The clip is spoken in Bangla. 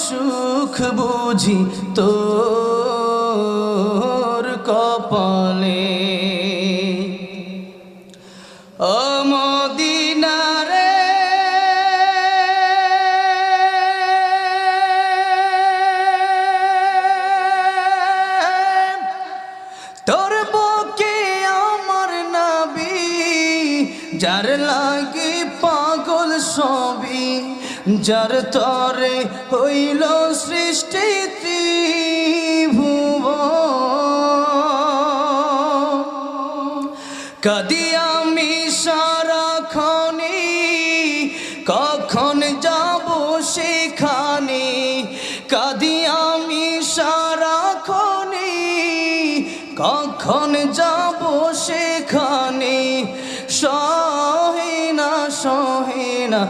সুখ বুঝি তোর কপালে। ও মদিনা রে তোর বুকে আমার নবী, যার লাগি পাগল সবই, যার তরে হইল সৃষ্টি ত্রিভুবন। কাঁদি আমি সারাক্ষণে, কখন যাব সেখানে। কাঁদি আমি সারাক্ষণে, কখন যাব সেখানে। সহে না